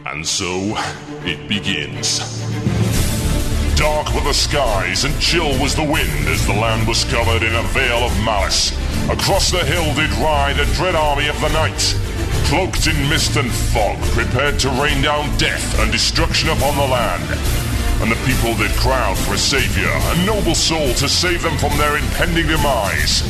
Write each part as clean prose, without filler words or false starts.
And so, it begins. Dark were the skies and chill was the wind as the land was covered in a veil of malice. Across the hill did ride a dread army of the night, cloaked in mist and fog, prepared to rain down death and destruction upon the land. And the people did crowd for a savior, a noble soul to save them from their impending demise.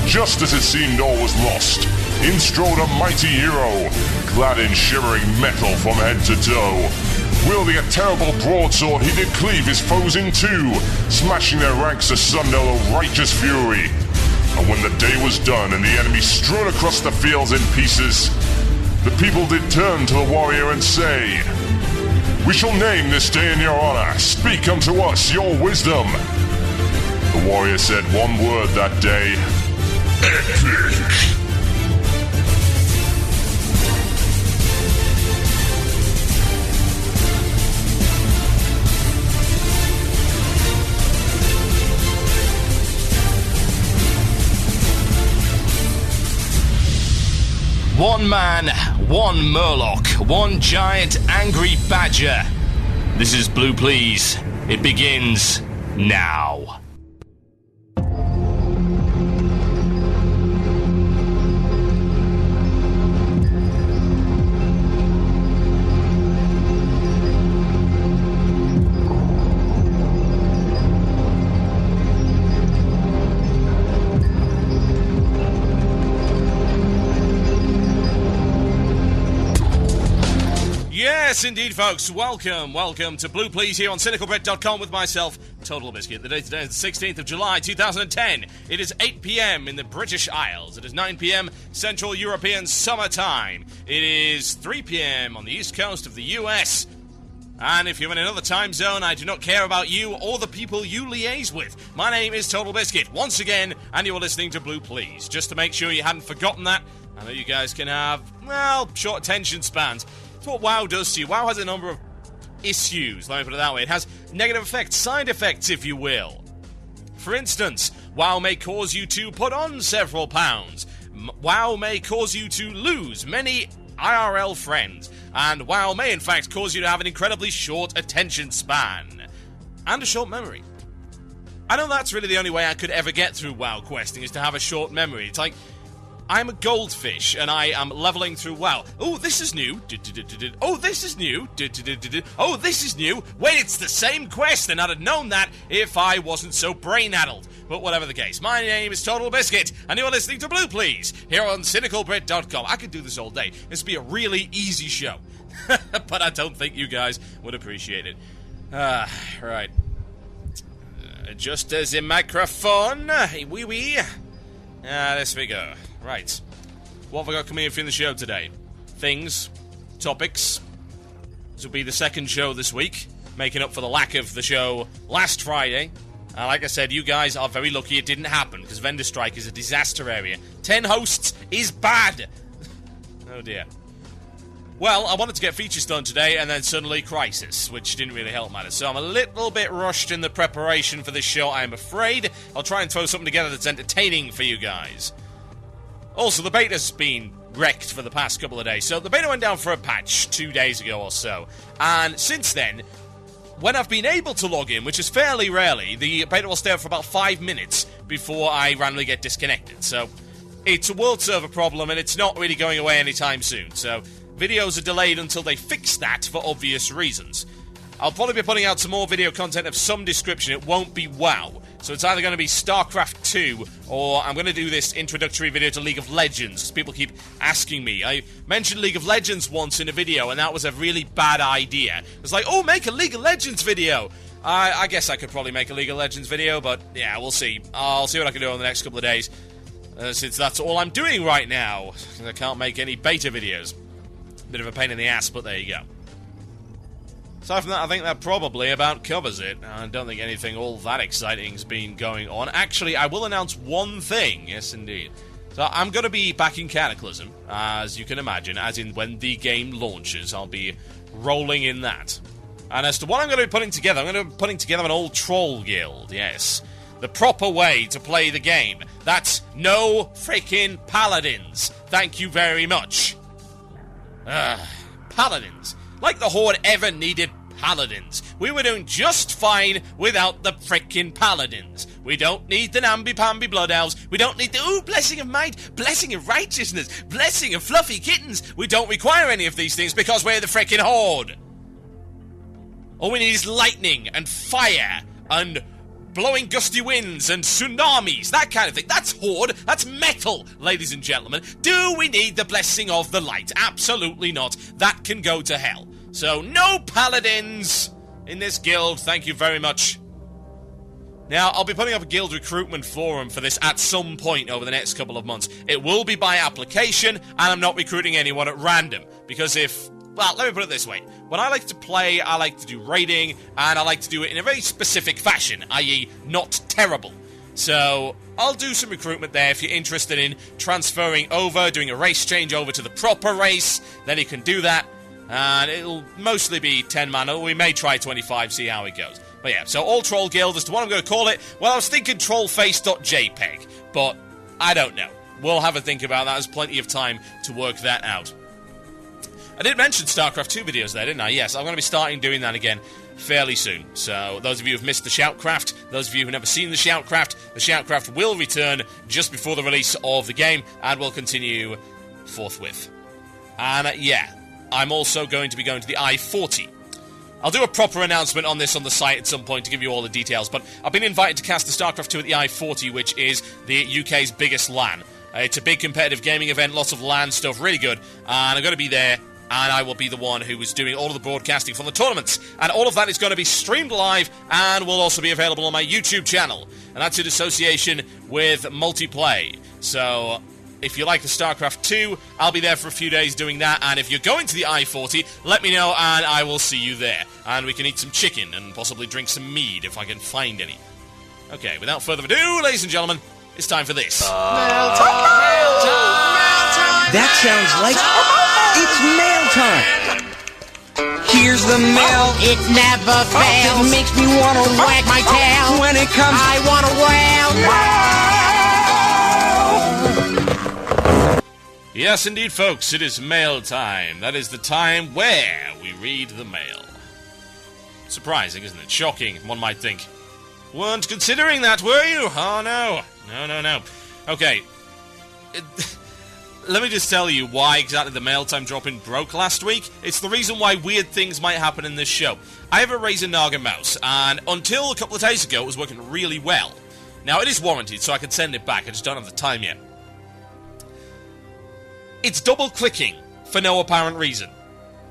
Just as it seemed all was lost, in strode a mighty hero, clad in shimmering metal from head to toe. Wielding a terrible broadsword, he did cleave his foes in two, smashing their ranks asunder with righteous fury. And when the day was done and the enemy strewn across the fields in pieces, the people did turn to the warrior and say, "We shall name this day in your honor. Speak unto us your wisdom." The warrior said one word that day: epic. One man, one Murloc, one giant angry badger. This is Blue Please. It begins now. Yes, indeed, folks. Welcome to Blue Please here on CynicalBrit.com with myself, Total Biscuit. The date today is the 16th of July, 2010. It is 8 p.m. in the British Isles. It is 9 p.m. Central European Summer Time. It is 3 p.m. on the East Coast of the US. And if you're in another time zone, I do not care about you or the people you liaise with. My name is Total Biscuit, once again, and you are listening to Blue Please. Just to make sure you hadn't forgotten that, I know you guys can have, well, short attention spans. It's what WoW does to you. WoW has a number of issues, let me put it that way. It has negative effects, side effects, if you will. For instance, WoW may cause you to put on several pounds. WoW may cause you to lose many IRL friends. And WoW may, in fact, cause you to have an incredibly short attention span. And a short memory. I know that's really the only way I could ever get through WoW questing, is to have a short memory. It's like, I'm a goldfish, and I am leveling through WoW. Oh, this is new. Oh, this is new. Oh, this is new. Wait, it's the same quest, and I'd have known that if I wasn't so brain-addled. But whatever the case, my name is Total Biscuit, and you're listening to Blue Please, here on CynicalBrit.com. I could do this all day. This would be a really easy show. But I don't think you guys would appreciate it. Right. Just as a microphone. Wee. This we go. Right. What have I got coming in for you in the show today? Things. Topics. This will be the second show this week, making up for the lack of the show last Friday. Like I said, you guys are very lucky it didn't happen, because Vendor Strike is a disaster area. 10 hosts is bad! Oh dear. Well, I wanted to get features done today, and then suddenly Crisis, which didn't really help matters. So I'm a little bit rushed in the preparation for this show, I'm afraid. I'll try and throw something together that's entertaining for you guys. Also, the beta's been wrecked for the past couple of days. So the beta went down for a patch 2 days ago or so. And since then, when I've been able to log in, which is fairly rarely, the beta will stay up for about 5 minutes before I randomly get disconnected. So it's a world server problem, and it's not really going away anytime soon. So videos are delayed until they fix that for obvious reasons. I'll probably be putting out some more video content of some description. It won't be WoW. So it's either going to be StarCraft 2, or I'm going to do this introductory video to League of Legends, because people keep asking me. I mentioned League of Legends once in a video, and that was a really bad idea. It was like, oh, make a League of Legends video! I guess I could probably make a League of Legends video, but yeah, we'll see. I'll see what I can do in the next couple of days, since that's all I'm doing right now. I can't make any beta videos. Bit of a pain in the ass, but there you go. Aside from that, I think that probably about covers it. I don't think anything all that exciting's been going on. Actually, I will announce one thing. Yes, indeed. So I'm going to be back in Cataclysm, as you can imagine, as in when the game launches. I'll be rolling in that. And as to what I'm going to be putting together, I'm going to be putting together an old troll guild, yes. The proper way to play the game. That's no freaking paladins. Thank you very much. Paladins. Like the Horde ever needed paladins. We were doing just fine without the frickin' paladins. We don't need the namby-pamby blood elves. We don't need the, blessing of might, blessing of righteousness, blessing of fluffy kittens. We don't require any of these things because we're the frickin' Horde. All we need is lightning and fire and blowing gusty winds and tsunamis, that kind of thing. That's Horde. That's metal, ladies and gentlemen. Do we need the blessing of the light? Absolutely not. That can go to hell. So, no paladins in this guild, thank you very much. Now, I'll be putting up a guild recruitment forum for this at some point over the next couple of months. It will be by application, and I'm not recruiting anyone at random. Because well, let me put it this way. When I like to play, I like to do raiding, and I like to do it in a very specific fashion, i.e. not terrible. So, I'll do some recruitment there if you're interested in transferring over, doing a race change over to the proper race, then you can do that. And it'll mostly be 10 man. We may try 25, see how it goes. But yeah, so All Troll Guild as to what I'm going to call it. Well, I was thinking trollface.jpg, but I don't know. We'll have a think about that. There's plenty of time to work that out. I did mention StarCraft 2 videos there, didn't I? Yes, I'm going to be starting doing that again fairly soon. So those of you who've missed the Shoutcraft, those of you who've never seen the Shoutcraft will return just before the release of the game and will continue forthwith. And yeah, I'm also going to be going to the I-40. I'll do a proper announcement on this on the site at some point to give you all the details, but I've been invited to cast the StarCraft 2 at the I-40, which is the UK's biggest LAN. It's a big competitive gaming event, lots of LAN stuff, really good, and I'm going to be there, and I will be the one who is doing all of the broadcasting from the tournaments, and all of that is going to be streamed live, and will also be available on my YouTube channel, and that's in association with Multiplay. So if you like the StarCraft 2, I'll be there for a few days doing that, and if you're going to the I-40, let me know and I will see you there. And we can eat some chicken and possibly drink some mead if I can find any. Okay, without further ado, ladies and gentlemen, it's time for this. Mail time! That sounds like it's mail time! Here's the mail. It never fails. It makes me want to wag my tail. When it comes, I want to wail. Yes, indeed, folks, it is mail time. That is the time where we read the mail. Surprising, isn't it? Shocking, one might think. Weren't considering that, were you? Oh, no. No. Okay. Let me just tell you why exactly the mail time drop-in broke last week. It's the reason why weird things might happen in this show. I have a Razer Naga mouse, and until a couple of days ago, it was working really well. Now, it is warranted, so I can send it back. I just don't have the time yet. It's double-clicking for no apparent reason.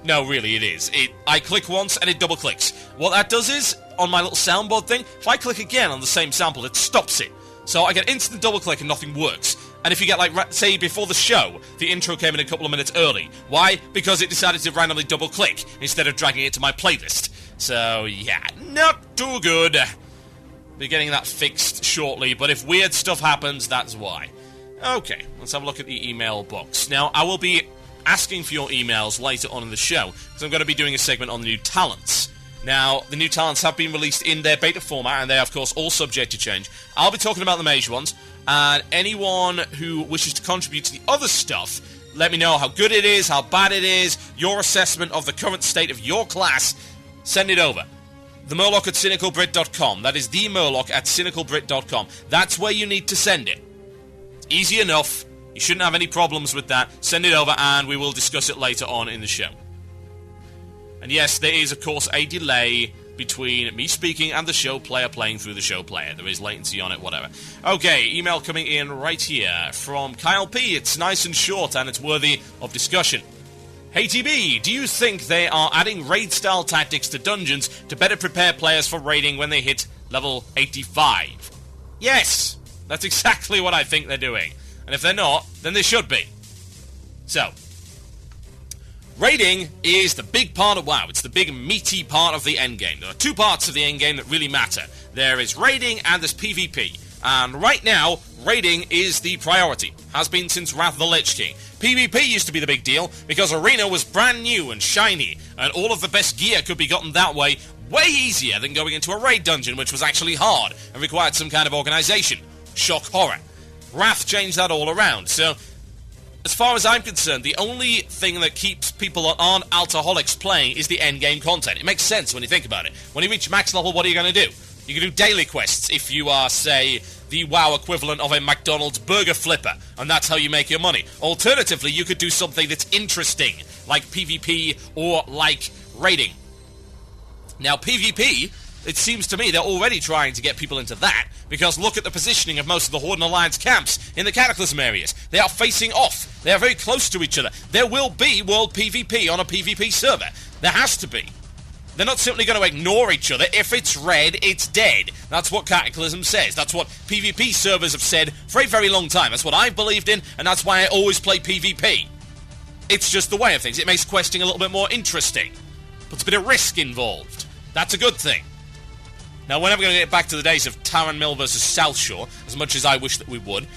No, really, it is. I click once and it double-clicks. What that does is, on my little soundboard thing, if I click again on the same sample, it stops it. So I get instant double-click and nothing works. And if you get, like, say, before the show, the intro came in a couple of minutes early. Why? Because it decided to randomly double-click instead of dragging it to my playlist. So, yeah, not too good. Be getting that fixed shortly, but if weird stuff happens, that's why. Okay, let's have a look at the email box. Now, I will be asking for your emails later on in the show, because I'm going to be doing a segment on the new talents. Now, the new talents have been released in their beta format, and they are, of course, all subject to change. I'll be talking about the major ones, and anyone who wishes to contribute to the other stuff, let me know how good it is, how bad it is, your assessment of the current state of your class. Send it over. themurloc@cynicalbrit.com. That is themurloc@cynicalbrit.com. That's where you need to send it. Easy enough. You shouldn't have any problems with that. Send it over and we will discuss it later on in the show. And yes, there is, of course, a delay between me speaking and the show player playing through the show player. There is latency on it, whatever. Okay, email coming in right here from Kyle P. It's nice and short and it's worthy of discussion. Hey TB, do you think they are adding raid-style tactics to dungeons to better prepare players for raiding when they hit level 85? Yes! That's exactly what I think they're doing. And if they're not, then they should be. So, raiding is the big part of WoW. It's the big meaty part of the endgame. There are two parts of the endgame that really matter. There is raiding and there's PvP. And right now, raiding is the priority. Has been since Wrath of the Lich King. PvP used to be the big deal because Arena was brand new and shiny, and all of the best gear could be gotten that way way easier than going into a raid dungeon, which was actually hard and required some kind of organization. Shock horror. Wrath changed that all around, so as far as I'm concerned, the only thing that keeps people that aren't alcoholics playing is the endgame content. It makes sense when you think about it. When you reach max level, what are you going to do? You can do daily quests if you are, say, the WoW equivalent of a McDonald's burger flipper, and that's how you make your money. Alternatively, you could do something that's interesting, like PvP or like raiding. Now, PvP, it seems to me they're already trying to get people into that, because look at the positioning of most of the Horde and Alliance camps in the Cataclysm areas. They are facing off. They are very close to each other. There will be world PvP on a PvP server. There has to be. They're not simply going to ignore each other. If it's red, it's dead. That's what Cataclysm says. That's what PvP servers have said for a very long time. That's what I've believed in, and that's why I always play PvP. It's just the way of things. It makes questing a little bit more interesting. Puts a bit of risk involved. That's a good thing. Now, we're never going to get back to the days of Tarren Mill versus South Shore, as much as I wish that we would.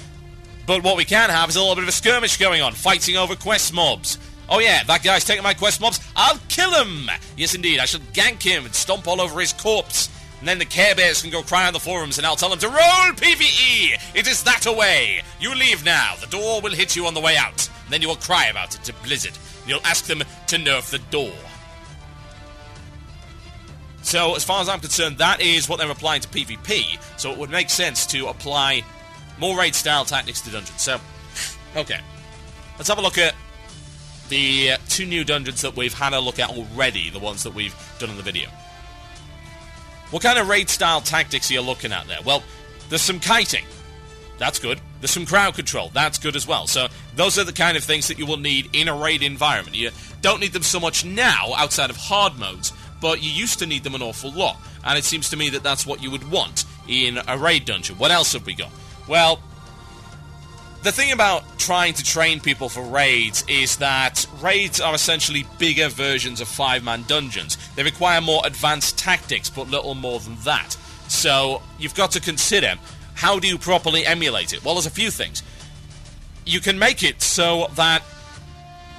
But what we can have is a little bit of a skirmish going on, fighting over quest mobs. Oh yeah, that guy's taking my quest mobs. I'll kill him! Yes, indeed, I shall gank him and stomp all over his corpse. And then the Care Bears can go cry on the forums, and I'll tell them to roll PvE! It is that away! You leave now. The door will hit you on the way out. And then you will cry about it to Blizzard. And you'll ask them to nerf the door. So, as far as I'm concerned, that is what they're applying to PvP. So it would make sense to apply more raid-style tactics to dungeons. So, okay. Let's have a look at the 2 new dungeons that we've had a look at already, the ones that we've done in the video. What kind of raid-style tactics are you looking at there? Well, there's some kiting. That's good. There's some crowd control. That's good as well. So those are the kind of things that you will need in a raid environment. You don't need them so much now, outside of hard modes, but you used to need them an awful lot. And it seems to me that that's what you would want in a raid dungeon. What else have we got? Well, the thing about trying to train people for raids is that raids are essentially bigger versions of 5-man dungeons. They require more advanced tactics, but little more than that. So, you've got to consider, how do you properly emulate it? Well, there's a few things. You can make it so that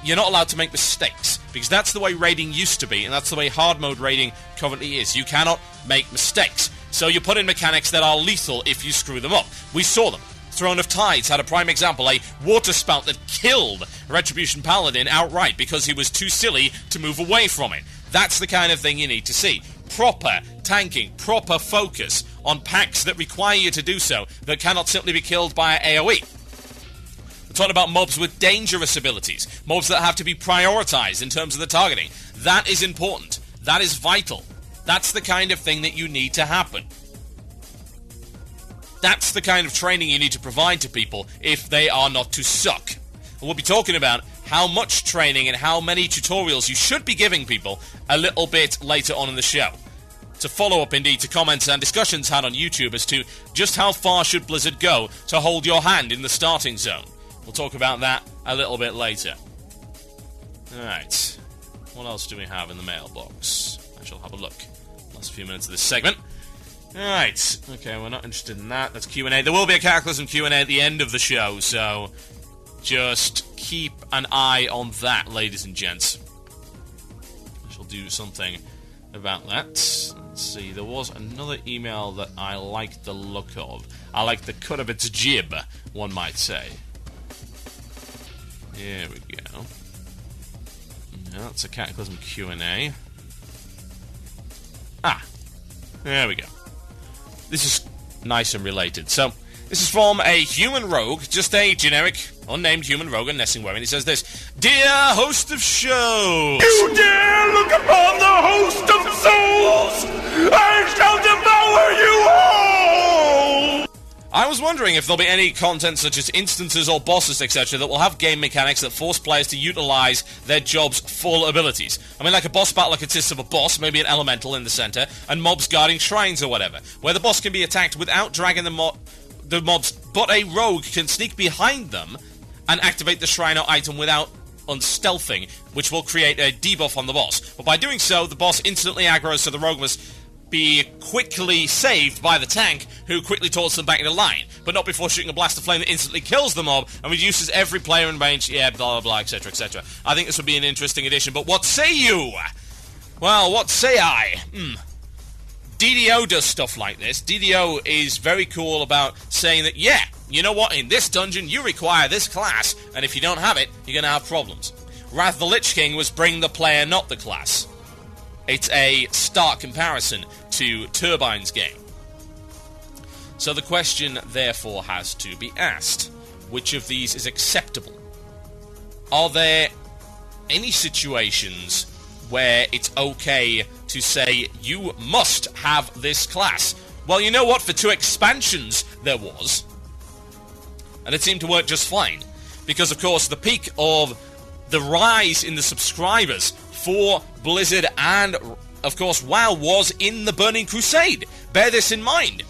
you're not allowed to make mistakes, because that's the way raiding used to be, and that's the way hard mode raiding currently is. You cannot make mistakes. So you put in mechanics that are lethal if you screw them up. We saw them. Throne of Tides had a prime example, a water spout that killed Retribution Paladin outright because he was too silly to move away from it. That's the kind of thing you need to see. Proper tanking, proper focus on packs that require you to do so, that cannot simply be killed by AoE. We're talking about mobs with dangerous abilities, mobs that have to be prioritized in terms of the targeting. That is important. That is vital. That's the kind of thing that you need to happen. That's the kind of training you need to provide to people if they are not to suck. And we'll be talking about how much training and how many tutorials you should be giving people a little bit later on in the show. To follow up, indeed, to comments and discussions had on YouTube as to just how far should Blizzard go to hold your hand in the starting zone. We'll talk about that a little bit later. Alright, what else do we have in the mailbox? I shall have a look. Last few minutes of this segment. Alright, okay, we're not interested in that. That's Q&A. There will be a Cataclysm Q&A at the end of the show, so just keep an eye on that, ladies and gents. I shall do something about that. Let's see, there was another email that I liked the look of. I like the cut of its jib, one might say. Here we go. No, that's a Cataclysm Q&A. Ah, there we go. This is nice and related. So, this is from a human rogue, just a generic, unnamed human rogue in Nessingware, and he says this: Dear host of shows, you dare look upon the host of souls, I shall devour you all! I was wondering if there'll be any content such as instances or bosses, etc., that will have game mechanics that force players to utilize their job's full abilities. I mean, like a boss battle that consists of a boss, maybe an elemental in the center, and mobs guarding shrines or whatever, where the boss can be attacked without dragging the mobs, but a rogue can sneak behind them and activate the shrine or item without unstealthing, which will create a debuff on the boss. But by doing so, the boss instantly aggroes, so the rogue must be quickly saved by the tank, who quickly torts them back into line, but not before shooting a blast of flame that instantly kills the mob and reduces every player in range, yeah, blah blah blah, etc, etc. I think this would be an interesting addition, but what say you? Well, what say I? DDO does stuff like this. DDO is very cool about saying that, yeah, you know what, in this dungeon you require this class, and if you don't have it, you're going to have problems. Wrath of the Lich King was bring the player, not the class. It's a stark comparison to Turbine's game. So the question, therefore, has to be asked. Which of these is acceptable? Are there any situations where it's okay to say, you must have this class? Well, you know what? For 2 expansions, there was. And it seemed to work just fine. Because, of course, the peak of the rise in the subscribers for Blizzard and, of course, WoW was in the Burning Crusade. Bear this in mind.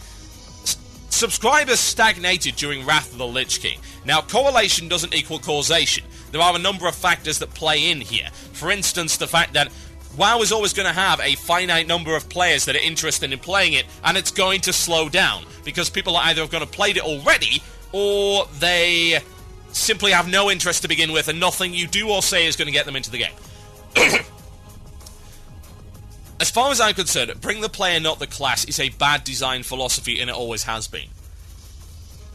Subscribers stagnated during Wrath of the Lich King. Now, correlation doesn't equal causation. There are a number of factors that play in here. For instance, the fact that WoW is always going to have a finite number of players that are interested in playing it, and it's going to slow down, because people are either going to have played it already, or they simply have no interest to begin with, and nothing you do or say is going to get them into the game. As far as I'm concerned, bring the player, not the class, is a bad design philosophy, and it always has been.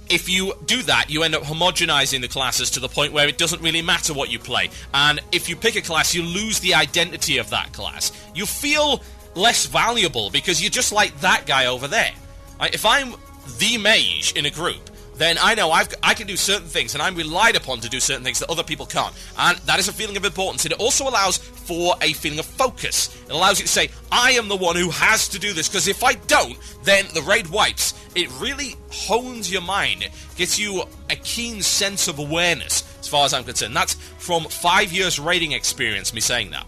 If you do that, you end up homogenizing the classes to the point where it doesn't really matter what you play. And if you pick a class, you lose the identity of that class. You feel less valuable because you're just like that guy over there. If I'm the mage in a group, then I know I can do certain things, and I'm relied upon to do certain things that other people can't. And that is a feeling of importance. And it also allows for a feeling of focus. It allows you to say, I am the one who has to do this, because if I don't, then the raid wipes. It really hones your mind. It gets you a keen sense of awareness, as far as I'm concerned. That's from 5 years raiding experience, me saying that.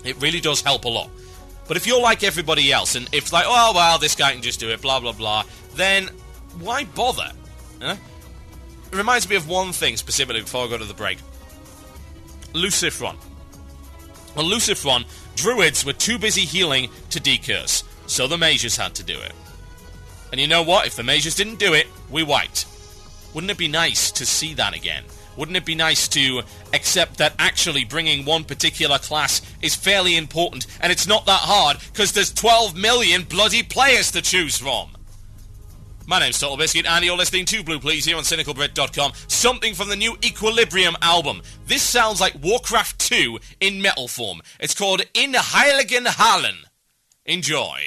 It really does help a lot. But if you're like everybody else, and if like, oh, well, this guy can just do it, blah, blah, blah, then why bother? Huh? It reminds me of one thing specifically before I go to the break. Lucifron. On Lucifron, druids were too busy healing to decurse, so the mages had to do it. And you know what? If the mages didn't do it, we wiped. Wouldn't it be nice to see that again? Wouldn't it be nice to accept that actually bringing one particular class is fairly important, and it's not that hard, because there's 12 million bloody players to choose from? My name's Total Biscuit, and you're listening to Blue Please here on CynicalBrit.com. Something from the new Equilibrium album. This sounds like Warcraft 2 in metal form. It's called In Heiligen Hallen. Enjoy.